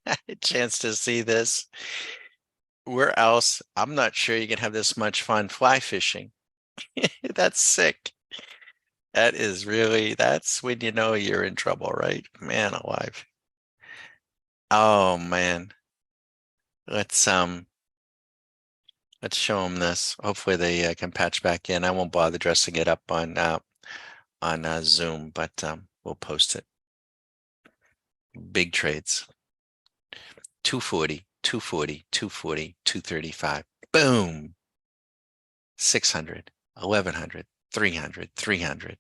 a chance to see this. Where else? I'm not sure you can have this much fun fly fishing. That's sick. That's when you know you're in trouble, right? Man alive. Oh man. Let's um let's show them this. Hopefully they can patch back in. I won't bother dressing it up on Zoom, but we'll post it. Big trades. 240, 240, 240, 235. Boom. 600, 1100, 300, 300.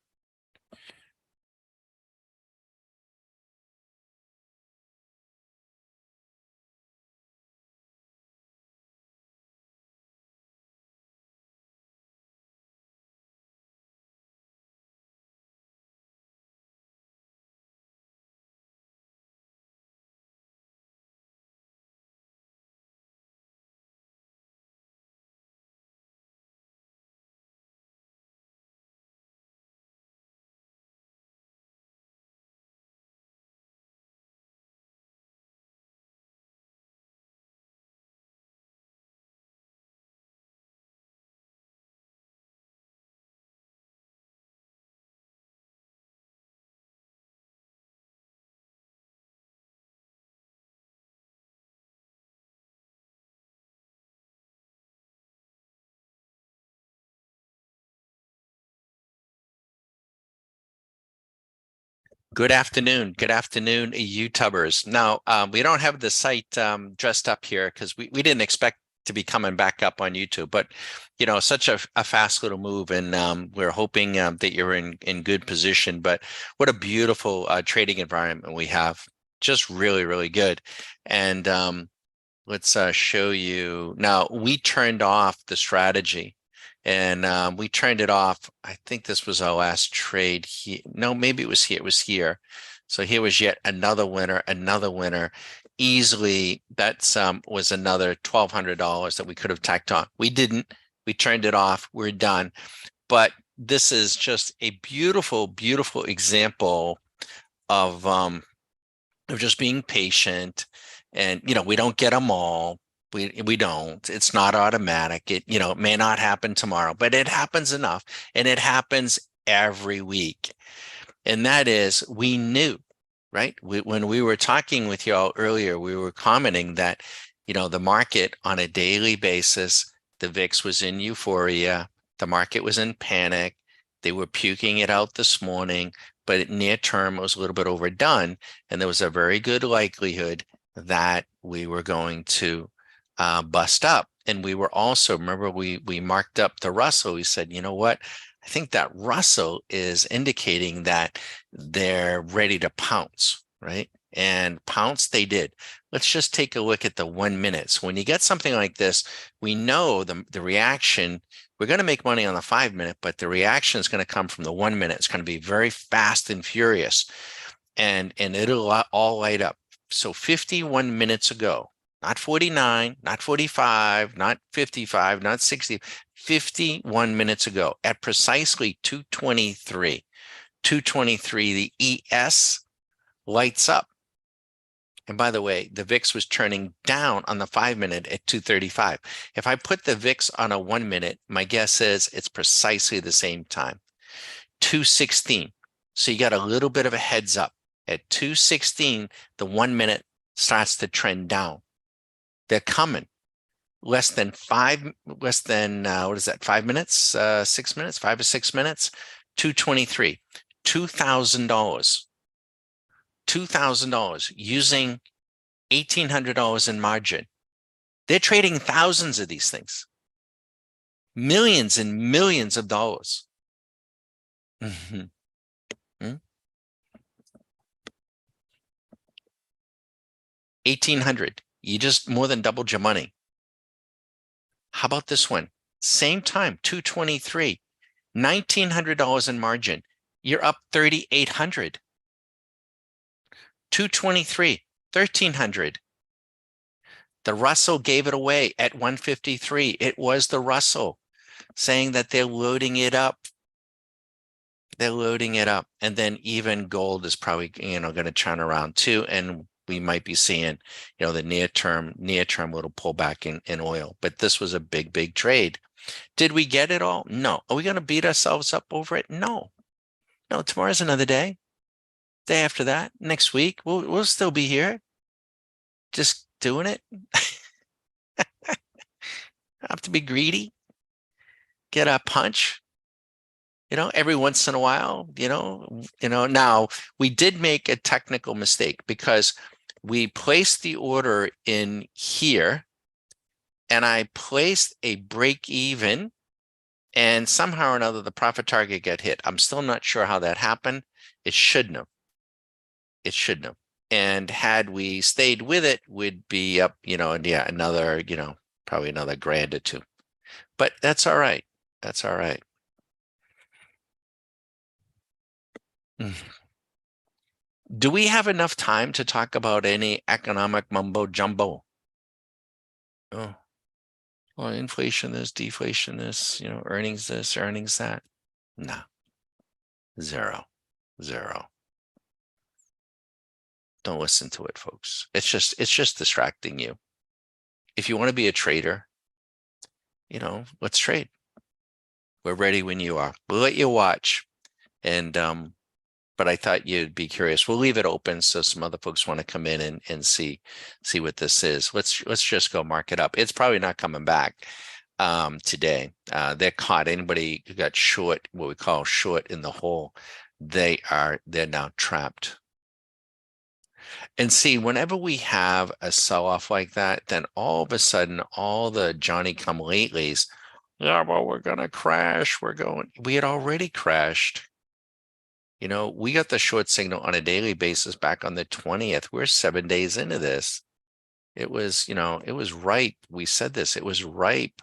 Good afternoon. Good afternoon, YouTubers. Now, we don't have the site dressed up here because we didn't expect to be coming back up on YouTube, but such a fast little move, and we're hoping that you're in good position. But what a beautiful trading environment we have. Just really, really good. And let's show you. Now, we turned off the strategy and we turned it off. I think this was our last trade here. No, maybe it was here. It was here. So here was yet another winner, another winner. Easily, that's was another $1,200 that we could have tacked on. We didn't. We turned it off. We're done. But this is just a beautiful, beautiful example of just being patient. And we don't get them all. We don't. It's not automatic. It may not happen tomorrow, but it happens enough, and it happens every week. And that is, we knew, right? When we were talking with you all earlier, we were commenting that the market on a daily basis, the VIX was in euphoria, the market was in panic, they were puking it out this morning, but near term it was a little bit overdone, and there was a very good likelihood that we were going to bust up. And we were also, remember, we marked up the Russell. We said, you know what? I think that Russell is indicating that they're ready to pounce, right? And pounce they did. Let's just take a look at the 1 minute. So when you get something like this, we know the reaction. We're going to make money on the 5 minute, but the reaction is going to come from the 1 minute. It's going to be very fast and furious, and it'll all light up. So 51 minutes ago, not 49, not 45, not 55, not 60, 51 minutes ago at precisely 223, the ES lights up. And by the way, the VIX was turning down on the 5 minute at 235. If I put the VIX on a 1 minute, my guess is it's precisely the same time, 216. So you got a little bit of a heads up. At 216, the 1 minute starts to trend down. They're coming. Less than what is that? 5 minutes, 6 minutes, 5 or 6 minutes, 223, $2,000, $2,000 using $1,800 in margin. They're trading thousands of these things, millions and millions of dollars. 1,800. You just more than doubled your money. How about this one? Same time, 223, $1,900 in margin. You're up 3,800. 223, 1,300. The Russell gave it away at 153. It was the Russell saying that they're loading it up. They're loading it up. And then even gold is probably, going to turn around too. And we might be seeing, the near term little pullback in oil. But this was a big, big trade. Did we get it all? No. Are we going to beat ourselves up over it? No. No, tomorrow's another day. Day after that, next week, we'll still be here, just doing it. Have to be greedy, get a punch, every once in a while, now we did make a technical mistake because we placed the order in here and I placed a break even and somehow or another the profit target got hit. I'm still not sure how that happened. It shouldn't have. It shouldn't have. And had we stayed with it, we'd be up, and yeah, another, probably another grand or two. But that's all right. That's all right. Do we have enough time to talk about any economic mumbo jumbo? Oh, well, inflation this, deflation this, earnings this, earnings that. No, zero, zero. Don't listen to it, folks. It's just distracting you. If you want to be a trader, let's trade. We're ready when you are. We'll let you watch. And but I thought you'd be curious. We'll leave it open so some other folks want to come in and see what this is. Let's just go mark it up. It's probably not coming back today. They're caught. Anybody who got short, what we call short in the hole, they're now trapped. And see, whenever we have a sell-off like that, then all of a sudden, all the Johnny come latelys, yeah, well, we're gonna crash. We had already crashed. We got the short signal on a daily basis back on the 20th. We're 7 days into this. It was, it was ripe. We said this, it was ripe.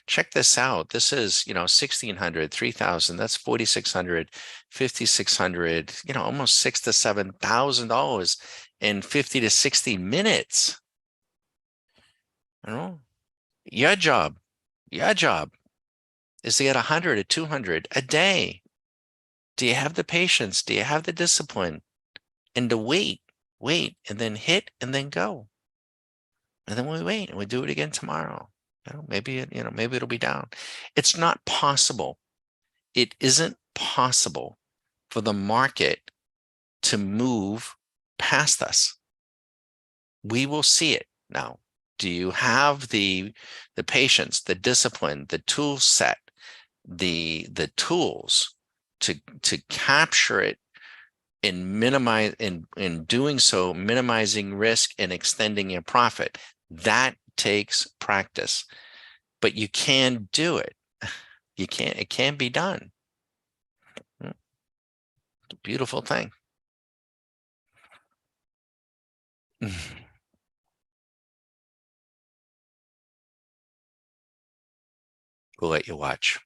Check this out. This is, 1,600, 3,000, that's 4,600, 5,600, almost $6,000 to $7,000 in 50 to 60 minutes. Your job is to get 100 or 200 a day. Do you have the patience? Do you have the discipline? And to wait, and then hit, and then go. And then we wait, and we do it again tomorrow. Maybe it'll be down. It's not possible. It isn't possible for the market to move past us. We will see it. Now, do you have the patience, the discipline, the tool set, the tools to capture it and minimize in doing so, minimizing risk and extending your profit? That takes practice, but you can do it. It can be done. It's a beautiful thing. We'll let you watch.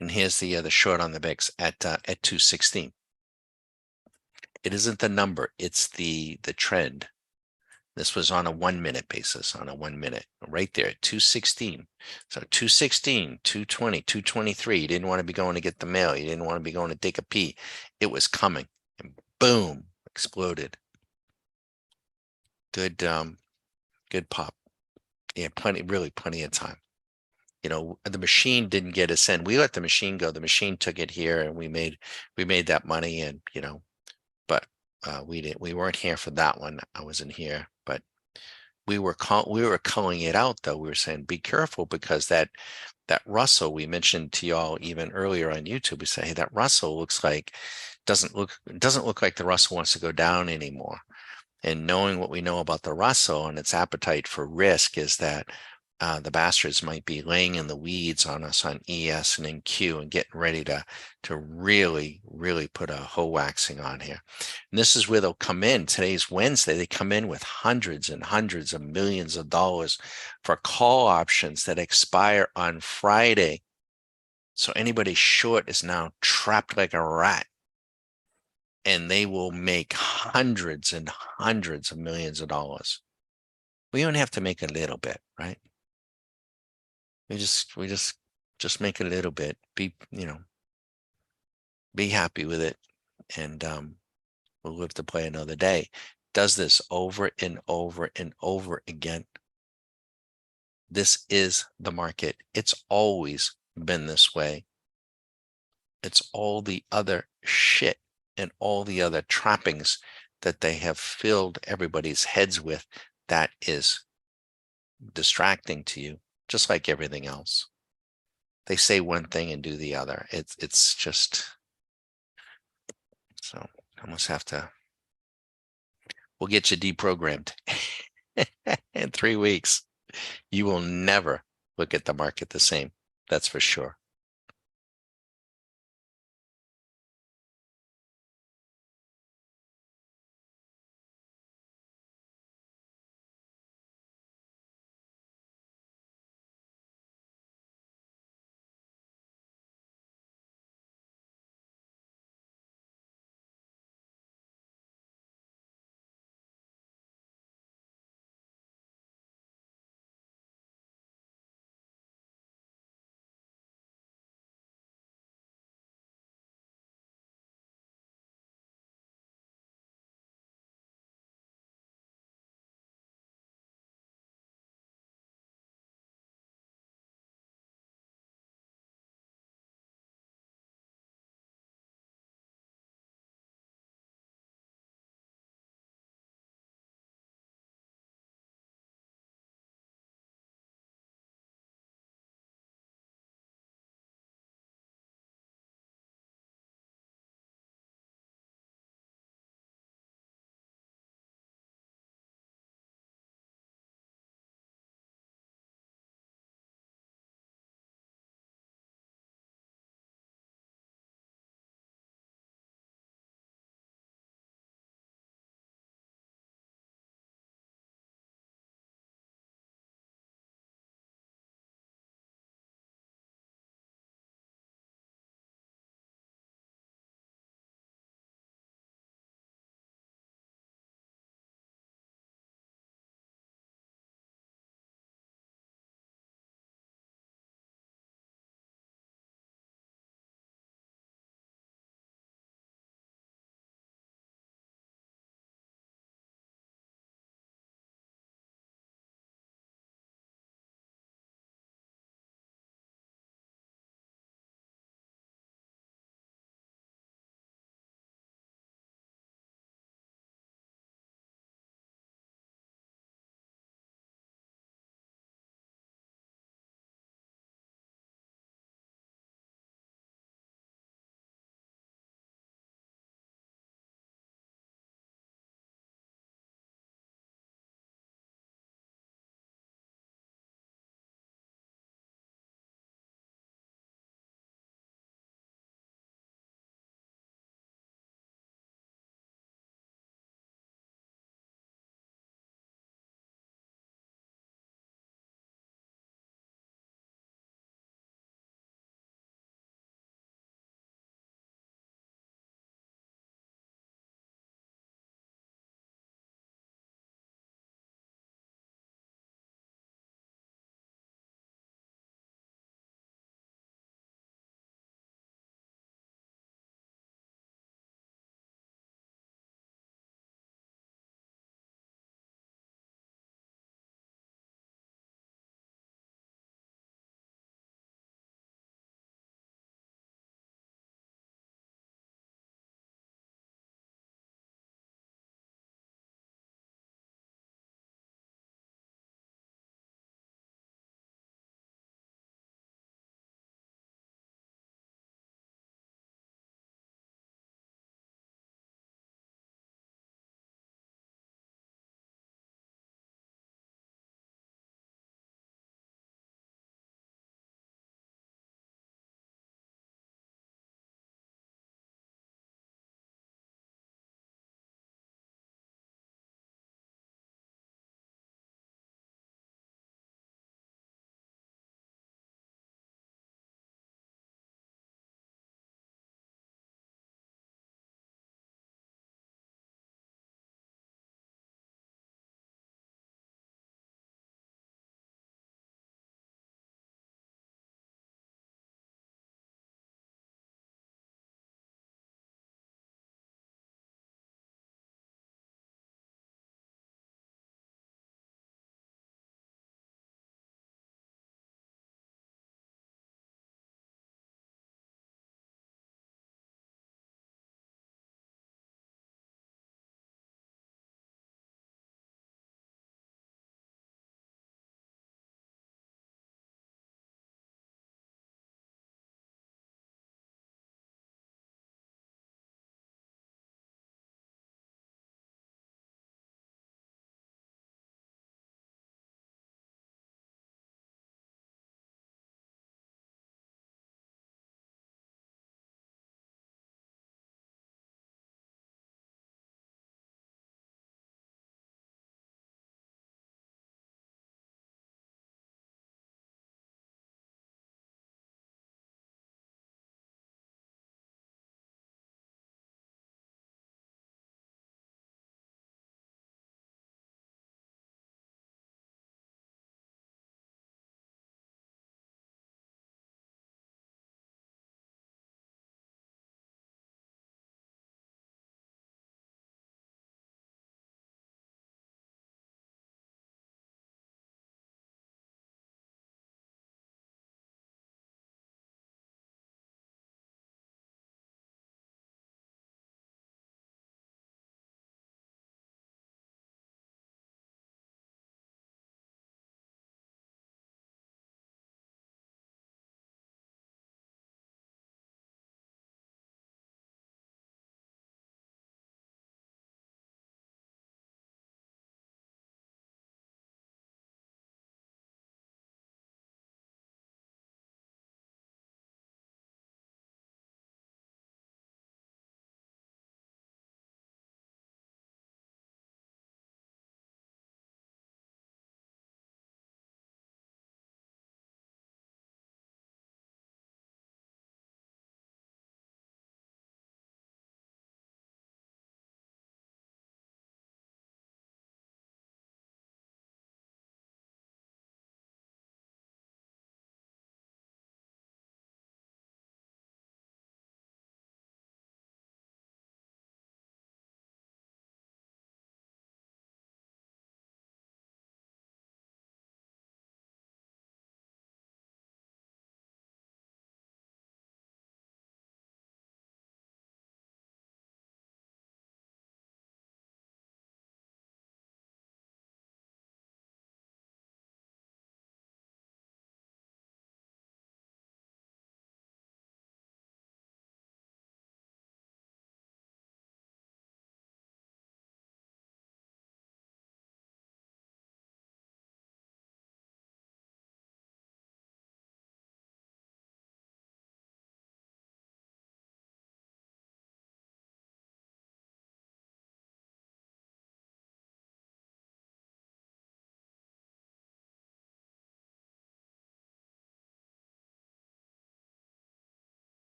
And here's the short on the VIX at 216. It isn't the number, it's the trend. This was on a 1 minute basis, on a 1 minute, right there, 216. So 216, 220, 223. You didn't want to be going to get the mail. You didn't want to be going to take a pee. It was coming, and boom, exploded. Good, good pop. Yeah, really plenty of time. The machine didn't get us in. We let the machine go. The machine took it here, and we made that money. And but we weren't here for that one. I wasn't here, but we were calling it out though. We were saying be careful because that Russell we mentioned to y'all even earlier on YouTube. We say, hey, that Russell doesn't look like the Russell wants to go down anymore. And knowing what we know about the Russell and its appetite for risk is that the bastards might be laying in the weeds on us on ES and NQ and getting ready to really, really put a hoe waxing on here. And this is where they'll come in. Today's Wednesday. They come in with hundreds and hundreds of millions of dollars for call options that expire on Friday. So anybody short is now trapped like a rat. And they will make hundreds and hundreds of millions of dollars. We only have to make a little bit, right? We just make a little bit. Be happy with it, and we'll live to play another day. Does this over and over and over again. This is the market. It's always been this way. It's all the other shit and all the other trappings that they have filled everybody's heads with that is distracting to you, just like everything else. They say one thing and do the other. It's just, so I almost have to, we'll get you deprogrammed in 3 weeks. You will never look at the market the same. That's for sure.